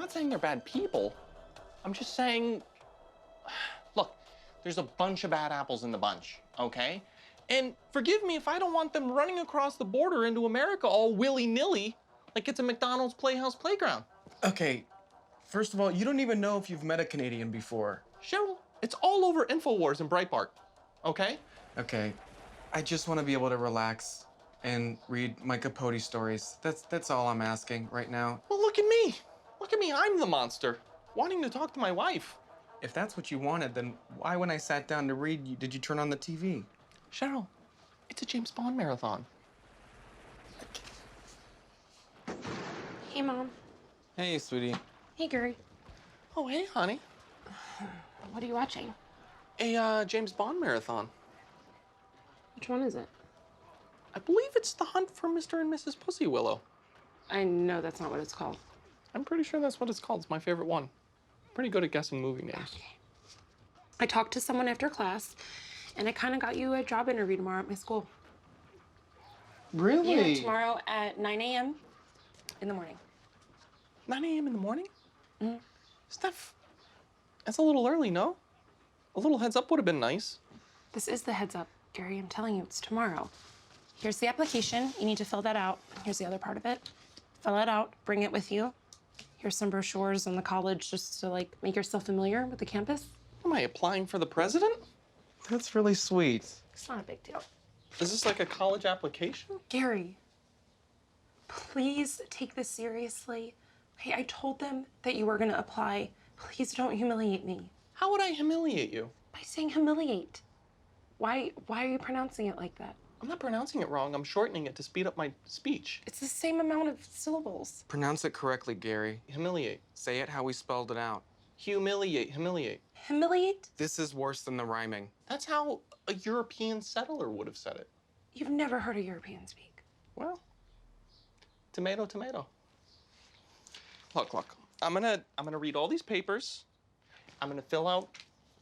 not saying they're bad people. I'm just saying, look, there's a bunch of bad apples in the bunch, okay? And forgive me if I don't want them running across the border into America all willy-nilly like it's a McDonald's Playhouse playground. Okay, first of all, you don't even know if you've met a Canadian before. Cheryl, it's all over InfoWars and Breitbart, okay? Okay, I just want to be able to relax and read my Capote stories. That's all I'm asking right now. Well, look at me. Look at me, I'm the monster, wanting to talk to my wife. If that's what you wanted, then why, when I sat down to read, did you turn on the TV? Cheryl, it's a James Bond marathon. Hey, Mom. Hey, sweetie. Hey, Gary. Oh, hey, honey. What are you watching? A James Bond marathon. Which one is it? I believe it's The Hunt for Mr. and Mrs. Pussy Willow. I know that's not what it's called. I'm pretty sure that's what it's called. It's my favorite one. Pretty good at guessing movie names. Okay. I talked to someone after class, and I kind of got you a job interview tomorrow at my school. Really? Yeah, tomorrow at 9 a.m. in the morning. 9 a.m. in the morning? Mm-hmm. Steph, that's a little early, no? A little heads up would have been nice. This is the heads up, Gary. I'm telling you, it's tomorrow. Here's the application. You need to fill that out. Here's the other part of it. Fill it out, bring it with you. Here's some brochures on the college just to, like, make yourself familiar with the campus. Am I applying for the president? That's really sweet. It's not a big deal. Is this like a college application? Gary, please take this seriously. Hey, I told them that you were gonna apply. Please don't humiliate me. How would I humiliate you? By saying humiliate. Why are you pronouncing it like that? I'm not pronouncing it wrong. I'm shortening it to speed up my speech. It's the same amount of syllables. Pronounce it correctly, Gary. Humiliate. Say it how we spelled it out. Humiliate. Humiliate. Humiliate? This is worse than the rhyming. That's how a European settler would have said it. You've never heard a European speak. Well, tomato, tomato. Look. I'm gonna read all these papers. I'm gonna fill out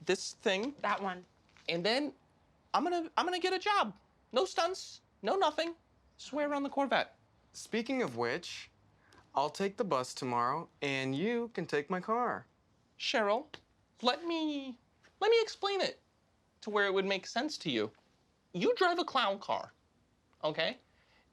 this thing. That one. And then I'm gonna get a job. No stunts, no nothing. Swear on the Corvette. Speaking of which, I'll take the bus tomorrow, and you can take my car. Cheryl, let me explain it to where it would make sense to you. You drive a clown car, okay?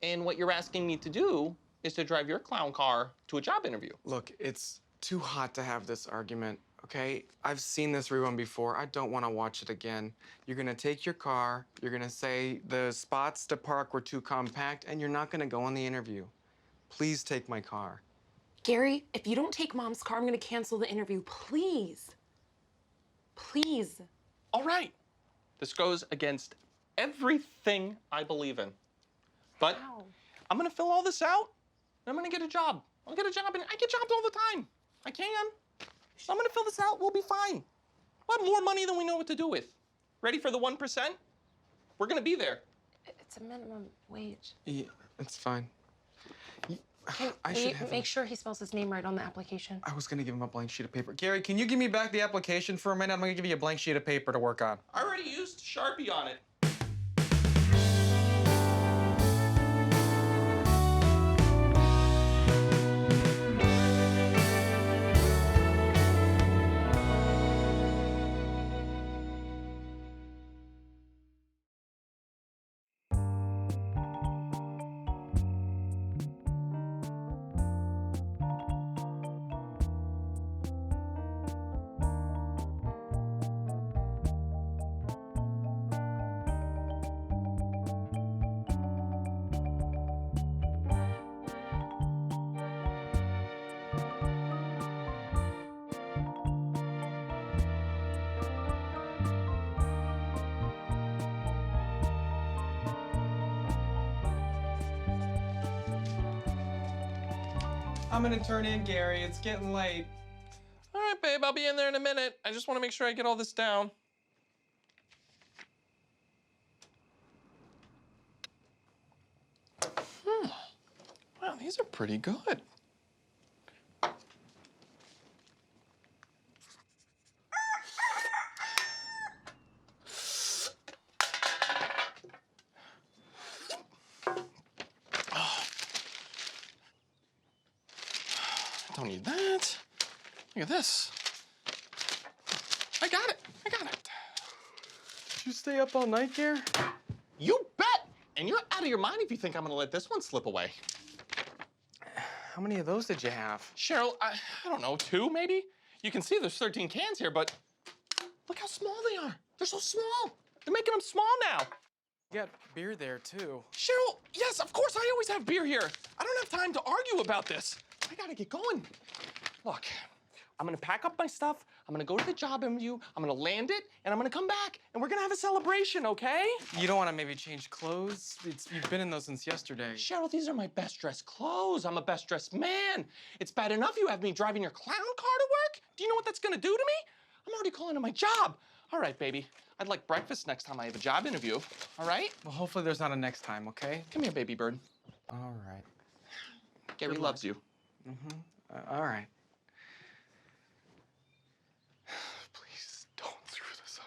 And what you're asking me to do is to drive your clown car to a job interview. Look, it's too hot to have this argument, okay? I've seen this rerun before. I don't want to watch it again. You're gonna take your car, you're gonna say the spots to park were too compact, and you're not gonna go on the interview. Please take my car. Gary, if you don't take Mom's car, I'm gonna cancel the interview. Please. Please. All right. This goes against everything I believe in. But Wow. I'm gonna fill all this out, and I'm gonna get a job. I'll get a job, and I get jobs all the time. I can. So I'm gonna fill this out, we'll be fine. We'll have more money than we know what to do with. Ready for the 1%? We're gonna be there. It's a minimum wage. Yeah, it's fine. Can I should have make sure he spells his name right on the application? I was gonna give him a blank sheet of paper. Gary, can you give me back the application for a minute? I'm gonna give you a blank sheet of paper to work on. I already used Sharpie on it. I'm gonna turn in, Gary. It's getting late. All right, babe, I'll be in there in a minute. I just want to make sure I get all this down. Wow, these are pretty good. Don't need that. Look at this. I got it. Did you stay up all night, Gare? You bet! And you're out of your mind if you think I'm gonna let this one slip away. How many of those did you have? Cheryl, I don't know, 2 maybe? You can see there's 13 cans here, but look how small they are. They're so small. They're making them small now. You got beer there, too. Cheryl, yes, of course, I always have beer here. I don't have time to argue about this. I gotta get going. Look, I'm gonna pack up my stuff, I'm gonna go to the job interview, I'm gonna land it, and I'm gonna come back, and we're gonna have a celebration, okay? You don't want to maybe change clothes? You've been in those since yesterday. Cheryl, these are my best dressed clothes. I'm a best dressed man. It's bad enough you have me driving your clown car to work. Do you know what that's gonna do to me? I'm already calling it my job. All right, baby. I'd like breakfast next time I have a job interview, all right? Well, hopefully there's not a next time, okay? Come here, baby bird. All right. Gary loves you. All right. Please don't screw this up.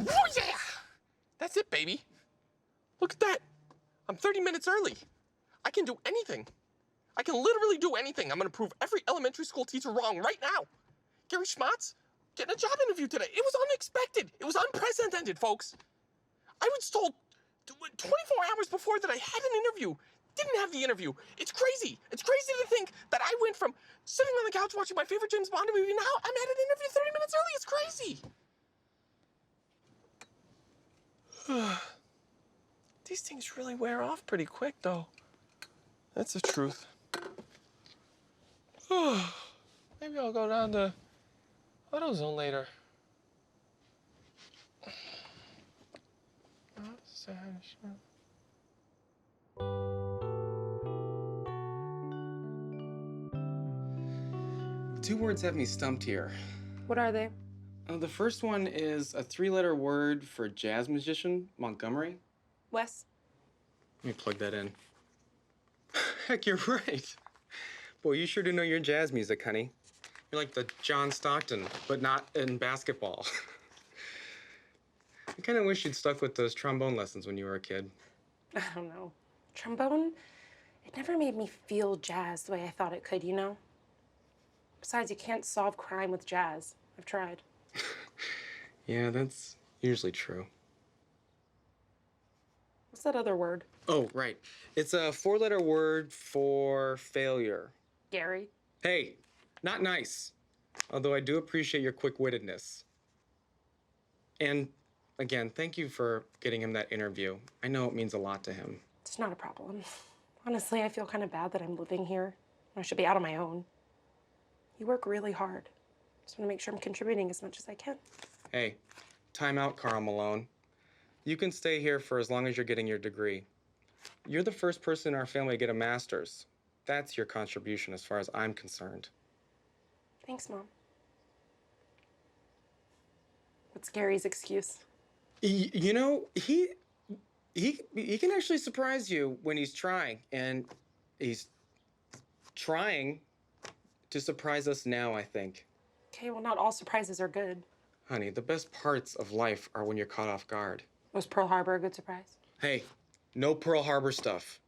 Oh, yeah! That's it, baby. Look at that. I'm 30 minutes early. I can do anything. I can literally do anything. I'm gonna prove every elementary school teacher wrong right now. Gary Schmotts getting a job interview today. It was unexpected. It was unprecedented, folks. I was told 24 hours before that I had an interview. Didn't have the interview. It's crazy. It's crazy to think that I went from sitting on the couch watching my favorite James Bond movie, now I'm at an interview 30 minutes early. It's crazy. These things really wear off pretty quick, though. That's the truth. Maybe I'll go down to AutoZone later. Two words have me stumped here. What are they? The first one is a 3-letter word for jazz musician, Montgomery. Wes? Let me plug that in. Heck, you're right. Boy, you sure do know your jazz music, honey. You're like the John Stockton, but not in basketball. I kind of wish you'd stuck with those trombone lessons when you were a kid. I don't know. Trombone? It never made me feel jazz the way I thought it could, you know? Besides, you can't solve crime with jazz. I've tried. Yeah, that's usually true. What's that other word? Oh, right. It's a 4-letter word for failure. Gary? Hey, not nice. Although I do appreciate your quick-wittedness. And again, thank you for getting him that interview. I know it means a lot to him. It's not a problem. Honestly, I feel kind of bad that I'm living here. I should be out on my own. You work really hard. Just want to make sure I'm contributing as much as I can. Hey, time out, Carl Malone. You can stay here for as long as you're getting your degree. You're the first person in our family to get a master's. That's your contribution as far as I'm concerned. Thanks, Mom. What's Gary's excuse? You know, he can actually surprise you when he's trying, and he's trying to surprise us now, I think. Okay, well, not all surprises are good. Honey, the best parts of life are when you're caught off guard. Was Pearl Harbor a good surprise? Hey, no Pearl Harbor stuff.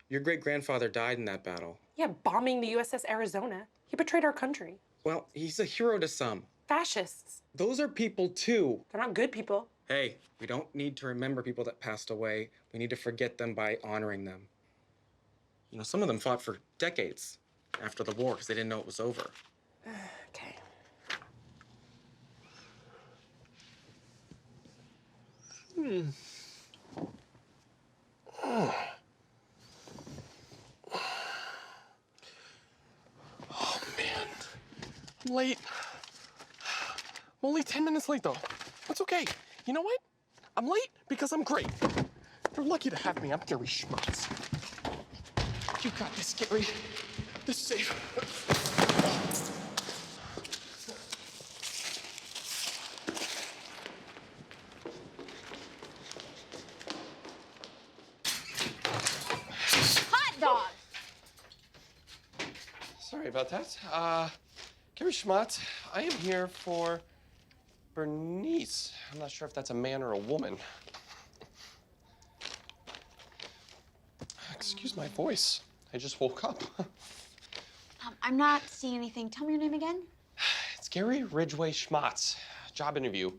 Your great-grandfather died in that battle. Yeah, bombing the USS Arizona. He betrayed our country. Well, he's a hero to some. Fascists. Those are people, too. They're not good people. Hey, we don't need to remember people that passed away. We need to forget them by honoring them. You know, some of them fought for decades after the war because they didn't know it was over. Okay. Oh, man. I'm late. I'm only 10 minutes late, though. That's okay. You know what? I'm late because I'm great. You're lucky to have me. I'm Gary Schmotts. You got this, Gary. This is safe. Sorry about that. Gary Schmotts, I am here for Bernice. I'm not sure if that's a man or a woman. Excuse my voice. I just woke up. I'm not seeing anything. Tell me your name again. It's Gary Ridgway Schmotts. Job interview.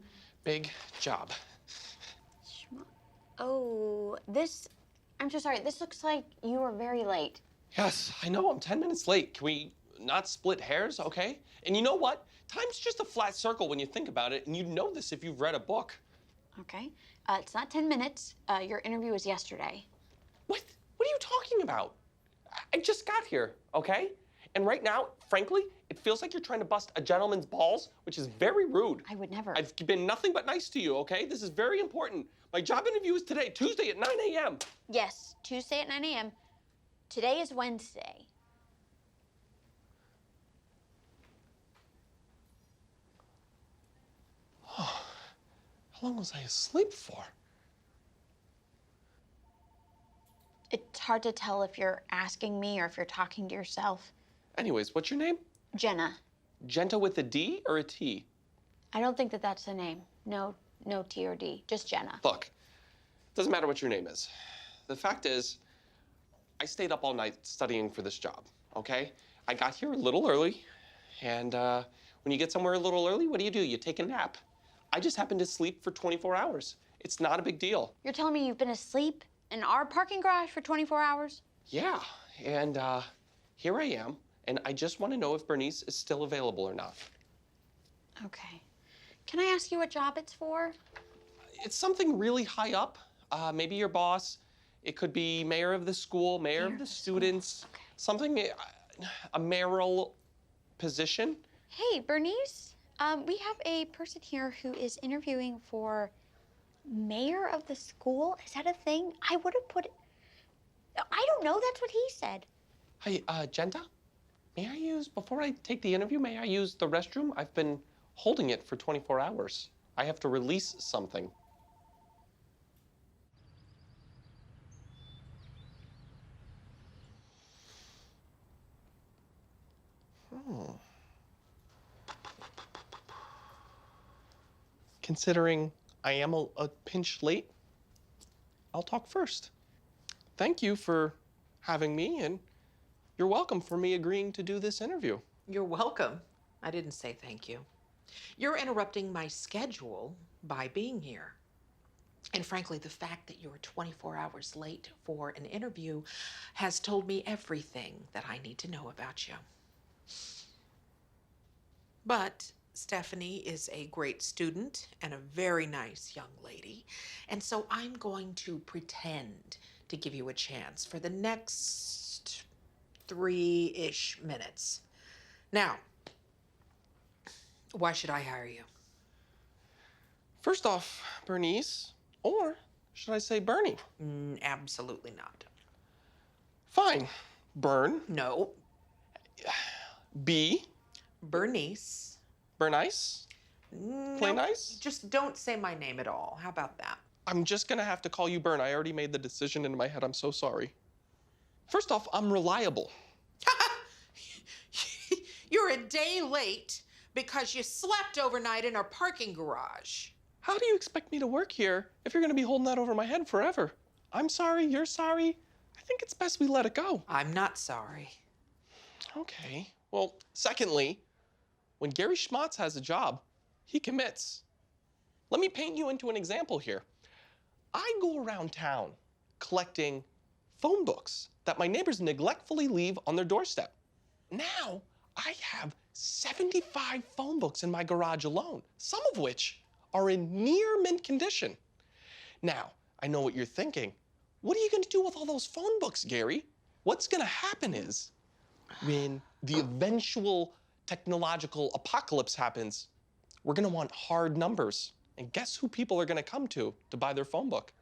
Big job. Oh, I'm so sorry. This looks like you were very late. Yes, I know. I'm 10 minutes late. Can we not split hairs, okay? And you know what? Time's just a flat circle when you think about it, and you know this if you've read a book. Okay. It's not 10 minutes. Your interview was yesterday. What? What are you talking about? I just got here, okay? And right now, frankly, it feels like you're trying to bust a gentleman's balls, which is very rude. I would never. I've been nothing but nice to you, okay? This is very important. My job interview is today, Tuesday at 9 a.m. Yes, Tuesday at 9 a.m. Today is Wednesday. Oh, how long was I asleep for? It's hard to tell if you're asking me or if you're talking to yourself. Anyways, what's your name? Jenna. Genta with a D or a T? I don't think that that's the name. No T or D, just Jenna. Look, doesn't matter what your name is. The fact is, I stayed up all night studying for this job, okay? I got here a little early, and when you get somewhere a little early, what do? You take a nap. I just happened to sleep for 24 hours. It's not a big deal. You're telling me you've been asleep in our parking garage for 24 hours? Yeah, and here I am, and I just want to know if Bernice is still available or not. Okay. Can I ask you what job it's for? It's something really high up. Maybe your boss. It could be mayor of the school, mayor of the students. Okay. Something, a mayoral position. Hey, Bernice. We have a person here who is interviewing for mayor of the school. Is that a thing? I would have put it. I don't know. That's what he said. Hey, Genta, may I use, before I take the interview, may I use the restroom? I've been holding it for 24 hours. I have to release something. Considering I am a pinch late, I'll talk first. Thank you for having me, and you're welcome for me agreeing to do this interview. You're welcome. I didn't say thank you. You're interrupting my schedule by being here. And frankly, the fact that you're 24 hours late for an interview has told me everything that I need to know about you. But Stephanie is a great student and a very nice young lady, and so I'm going to pretend to give you a chance for the next 3-ish minutes. Now, why should I hire you? First off, Bernice, or should I say Bernie? Absolutely not. Fine. Bern. No. B. Bernice. Bernice? Play No, nice? just don't say my name at all. How about that? I'm just gonna have to call you Bern. I already made the decision in my head. I'm so sorry. First off, I'm reliable. You're a day late because you slept overnight in our parking garage. How do you expect me to work here if you're gonna be holding that over my head forever? I'm sorry, you're sorry. I think it's best we let it go. I'm not sorry. Okay. Well, secondly, when Gary Schmotts has a job, he commits. Let me paint you into an example here. I go around town collecting phone books that my neighbors neglectfully leave on their doorstep. Now, I have 75 phone books in my garage alone, some of which are in near mint condition. Now, I know what you're thinking. What are you gonna do with all those phone books, Gary? What's gonna happen is, when the eventual technological apocalypse happens, we're gonna want hard numbers. And guess who people are gonna come to buy their phone book?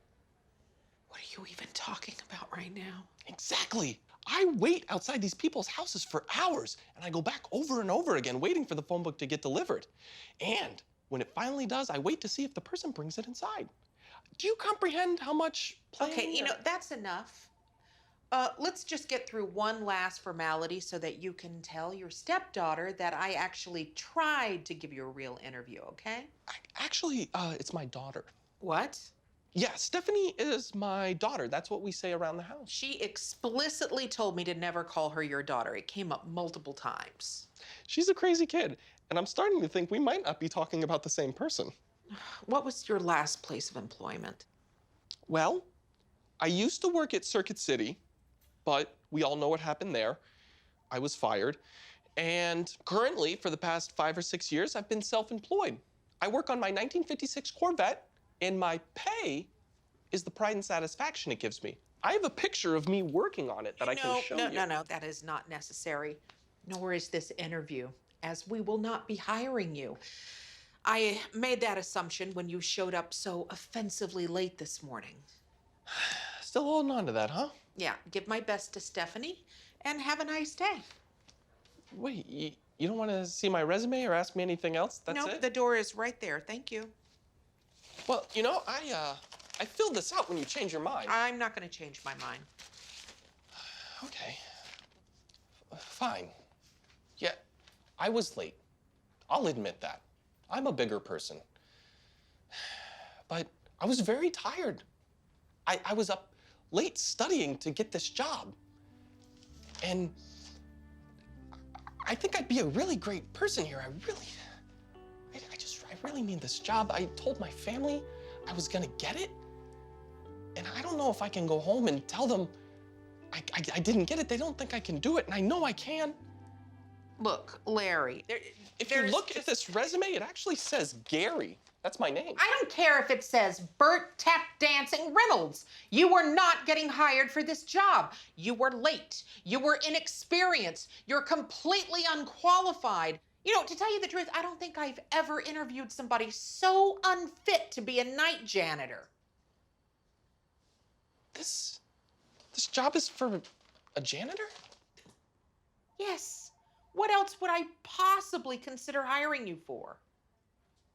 What are you even talking about right now? Exactly. I wait outside these people's houses for hours, and I go back over and over again waiting for the phone book to get delivered. And when it finally does, I wait to see if the person brings it inside. Do you comprehend how much planning? Okay, you know, that's enough. Let's just get through one last formality so that you can tell your stepdaughter that I actually tried to give you a real interview, okay? Actually, it's my daughter. What? Yeah, Stephanie is my daughter. That's what we say around the house. She explicitly told me to never call her your daughter. It came up multiple times. She's a crazy kid, and I'm starting to think we might not be talking about the same person. What was your last place of employment? Well, I used to work at Circuit City, but we all know what happened there. I was fired. And currently, for the past 5 or 6 years, I've been self-employed. I work on my 1956 Corvette, and my pay is the pride and satisfaction it gives me. I have a picture of me working on it that I can show you. No, that is not necessary. Nor is this interview, as we will not be hiring you. I made that assumption when you showed up so offensively late this morning. Still holding on to that, huh? Yeah, give my best to Stephanie and have a nice day. Wait, you don't want to see my resume or ask me anything else? That's Nope, it? the door is right there. Thank you. Well, you know, I filled this out when you changed your mind. I'm not going to change my mind. Okay. Fine. Yeah, I was late. I'll admit that. I'm a bigger person. But I was very tired. I was up late studying to get this job. And I think I'd be a really great person here. I really need this job. I told my family I was gonna get it. And I don't know if I can go home and tell them I didn't get it. They don't think I can do it, and I know I can. Look, Larry, If you look at this resume, it actually says Gary. That's my name. I don't care if it says Bert Tap Dancing Reynolds. You were not getting hired for this job. You were late. You were inexperienced. You're completely unqualified. You know, to tell you the truth, I don't think I've ever interviewed somebody so unfit to be a night janitor. This job is for a janitor? Yes. What else would I possibly consider hiring you for?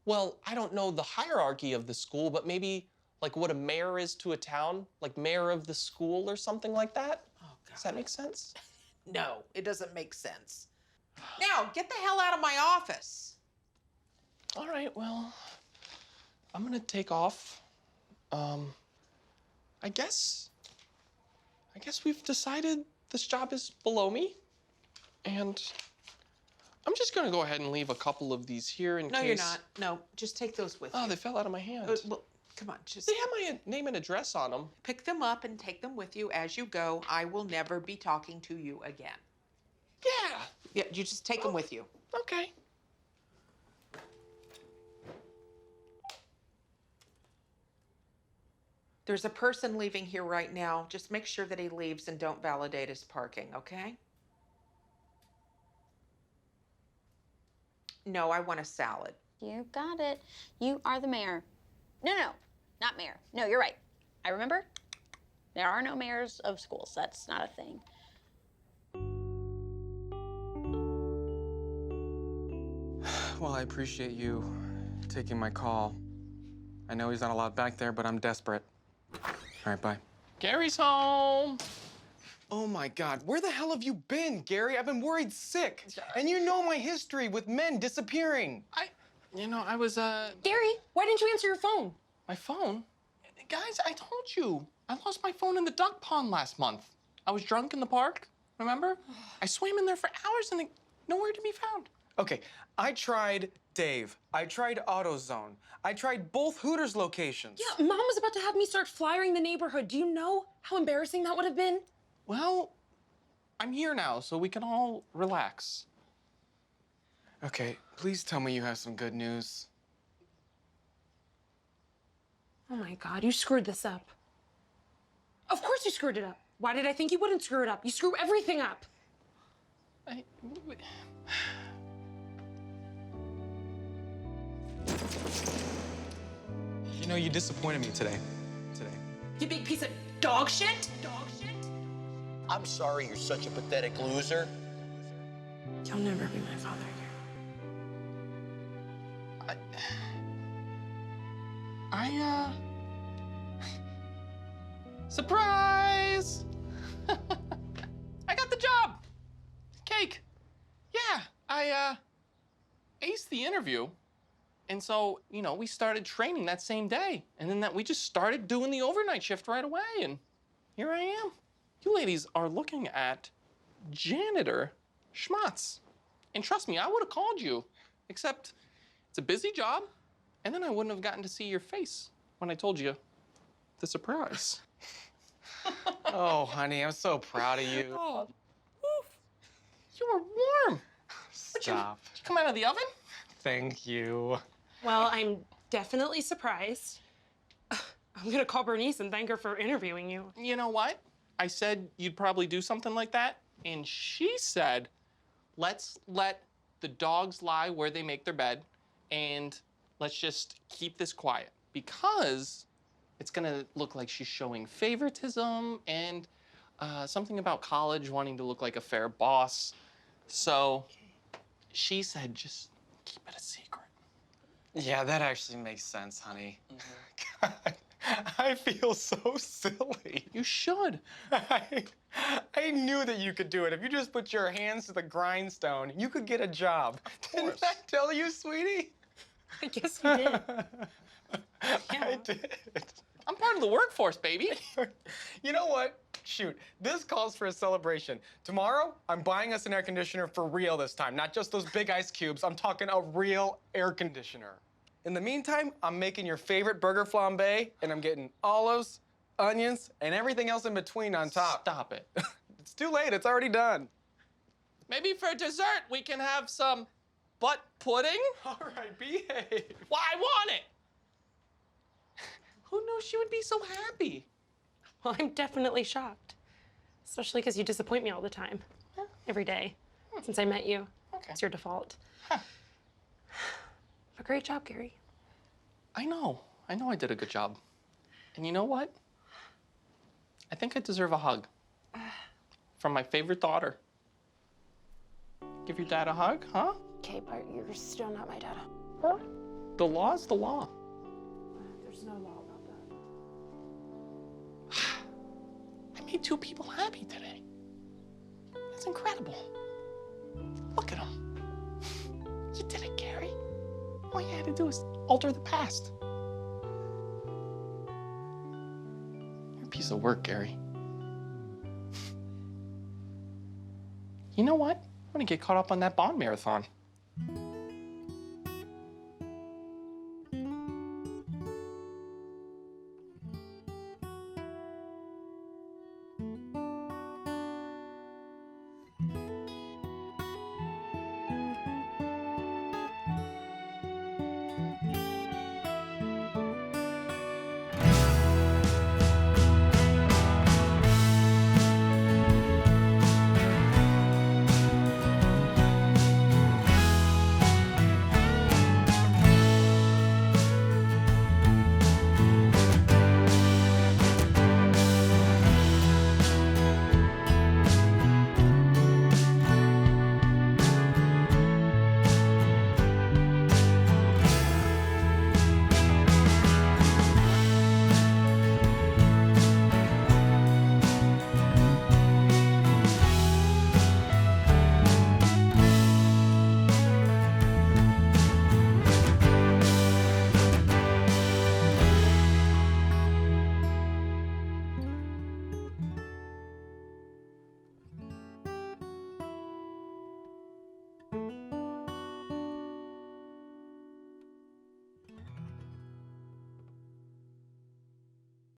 Well, I don't know the hierarchy of the school, but maybe like what a mayor is to a town, like mayor of the school or something like that. Oh, God. Does that make sense? No, it doesn't make sense. Now, get the hell out of my office. All right, well, I'm gonna take off. I guess we've decided this job is below me, and I'm just gonna go ahead and leave a couple of these here in case. No, you're not. No, just take those with you. Oh, they fell out of my hand. Well, come on, just They have my name and address on them. pick them up and take them with you as you go. I will never be talking to you again. Yeah. Yeah, you just take them with you. Okay. There's a person leaving here right now. Just make sure that he leaves and don't validate his parking, okay? No, I want a salad. You got it. You are the mayor. No, not mayor. No, you're right. I remember. There are no mayors of schools. That's not a thing. Well, I appreciate you taking my call. I know he's not allowed back there, but I'm desperate. All right, bye. Gary's home. Oh my God, where the hell have you been, Gary? I've been worried sick. And you know my history with men disappearing. I was, Gary, why didn't you answer your phone? my phone? Guys, I told you. I lost my phone in the duck pond last month. I was drunk in the park, remember? I swam in there for hours and nowhere to be found. Okay, I tried Dave. I tried AutoZone. I tried both Hooters locations. Yeah, Mom was about to have me start flyering the neighborhood. Do you know how embarrassing that would have been? Well, I'm here now, so we can all relax. Okay, please tell me you have some good news. Oh my God, you screwed this up. Of course you screwed it up. Why did I think you wouldn't screw it up? You screw everything up. You know, you disappointed me today. You big piece of dog shit. I'm sorry you're such a pathetic loser. You'll never be my father, Surprise! Yeah, I aced the interview. And so, we started training that same day. And then we just started doing the overnight shift right away. And here I am. You ladies are looking at janitor Schmotts. And trust me, I would have called you, except it's a busy job. And then I wouldn't have gotten to see your face when I told you the surprise. Oh, honey, I'm so proud of you. Oh, oof. You were warm. Stop. Did you come out of the oven? Thank you. Well, I'm definitely surprised. I'm gonna call Bernice and thank her for interviewing you. You know what? I said you'd probably do something like that, and she said, let's let the dogs lie where they make their bed, and let's just keep this quiet, because it's gonna look like she's showing favoritism and something about college wanting to look like a fair boss. So she said, just keep it a secret. Yeah, that actually makes sense, honey. God, I feel so silly. You should. I knew that you could do it. If you just put your hands to the grindstone, you could get a job. Didn't I tell you, sweetie? I guess you did. I did. I'm part of the workforce, baby. You know what? Shoot, this calls for a celebration. Tomorrow, I'm buying us an air conditioner for real this time. Not just those big ice cubes. I'm talking a real air conditioner. In the meantime, I'm making your favorite burger flambe, and I'm getting olives, onions, and everything else in between on top. Stop it. It's too late. It's already done. Maybe for dessert, we can have some butt pudding? All right, behave. Well, I want it. Who knew she would be so happy? Well, I'm definitely shocked. Especially because you disappoint me all the time. Every day. Since I met you. Okay. It's your default. Huh. But great job, Gary. I know I did a good job. And you know what? I think I deserve a hug. From my favorite daughter. Give your dad a hug, huh? Okay, but you're still not my dad. The law's the law. There's no law about that. I made 2 people happy today. That's incredible. Look at them. You did it, Gary. All you had to do was alter the past. You're a piece of work, Gary. You know what? I'm gonna get caught up on that Bond marathon.